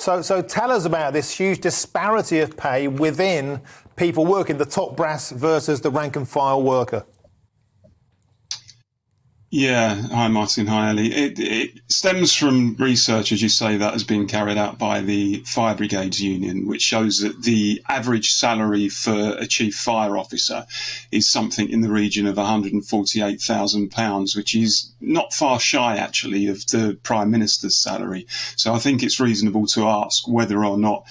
So tell us about this huge disparity of pay within people working, the top brass versus the rank and file worker. Yeah, hi Martin, hi Ali. It stems from research, as you say, that has been carried out by the Fire Brigades Union, which shows that the average salary for a chief fire officer is something in the region of £148,000, which is not far shy, actually, of the Prime Minister's salary. So I think it's reasonable to ask whether or not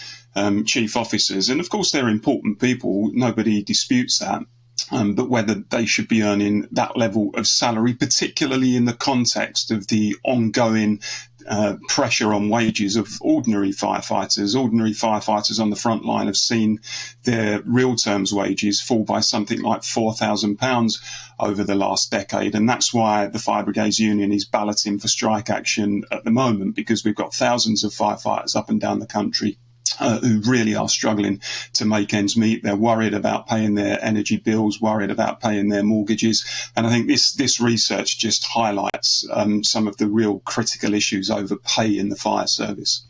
chief officers, and of course they're important people, nobody disputes that, but whether they should be earning that level of salary, particularly in the context of the ongoing pressure on wages of ordinary firefighters. Ordinary firefighters on the front line have seen their real terms wages fall by something like £4,000 over the last decade. And that's why the Fire Brigades Union is balloting for strike action at the moment, because we've got thousands of firefighters up and down the country who really are struggling to make ends meet. They're worried about paying their energy bills, worried about paying their mortgages. And I think this research just highlights some of the real critical issues over pay in the fire service.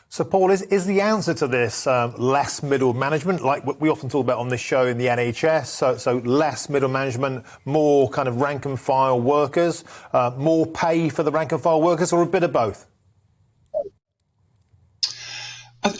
So, Paul, is the answer to this less middle management, like we often talk about on this show in the NHS? So less middle management, more kind of rank and file workers, more pay for the rank and file workers, or a bit of both?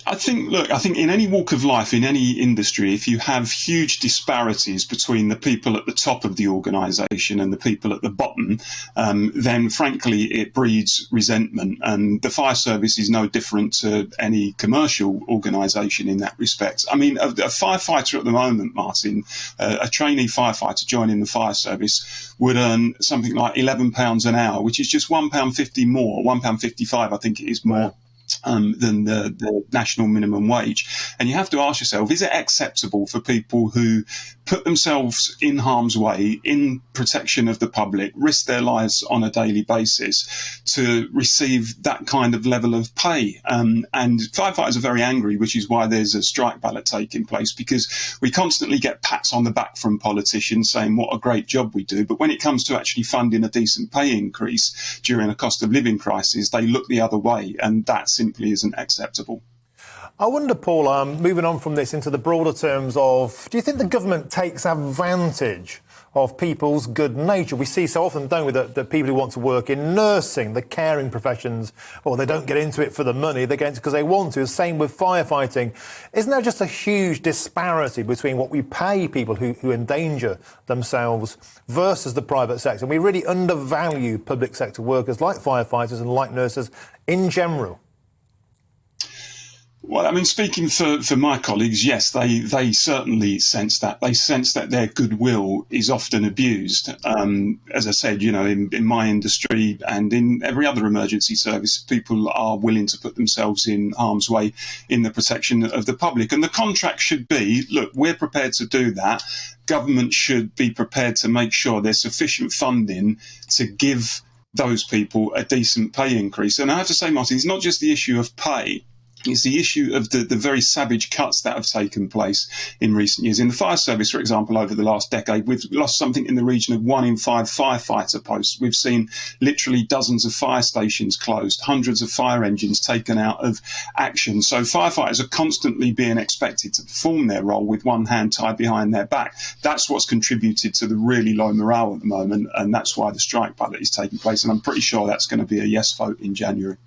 I think in any walk of life, in any industry, if you have huge disparities between the people at the top of the organisation and the people at the bottom, then frankly it breeds resentment. And the fire service is no different to any commercial organisation in that respect. I mean, a firefighter at the moment, Martin, a trainee firefighter joining the fire service would earn something like £11 an hour, which is just £1.50 more, £1.55 I think it is more than the national minimum wage. And you have to ask yourself, is it acceptable for people who put themselves in harm's way, in protection of the public, risk their lives on a daily basis, to receive that kind of level of pay? And firefighters are very angry, which is why there's a strike ballot taking place, because we constantly get pats on the back from politicians saying what a great job we do. But when it comes to actually funding a decent pay increase during a cost of living crisis, they look the other way, and that simply isn't acceptable. I wonder, Paul, moving on from this into the broader terms of, do you think the government takes advantage of people's good nature? We see so often, don't we, that people who want to work in nursing, the caring professions, or they don't get into it for the money, they get into it because they want to. Same with firefighting. Isn't there just a huge disparity between what we pay people who endanger themselves versus the private sector? We really undervalue public sector workers like firefighters and like nurses in general. Well, I mean, speaking for my colleagues, yes, they certainly sense that. They sense that their goodwill is often abused. As I said, you know, in my industry and in every other emergency service, people are willing to put themselves in harm's way in the protection of the public. And the contract should be, look, we're prepared to do that. Government should be prepared to make sure there's sufficient funding to give those people a decent pay increase. And I have to say, Martin, it's not just the issue of pay. It's the issue of the very savage cuts that have taken place in recent years. In the fire service, for example, over the last decade, we've lost something in the region of 1 in 5 firefighter posts. We've seen literally dozens of fire stations closed, hundreds of fire engines taken out of action. So firefighters are constantly being expected to perform their role with one hand tied behind their back. That's what's contributed to the really low morale at the moment, and that's why the strike ballot is taking place. And I'm pretty sure that's going to be a yes vote in January.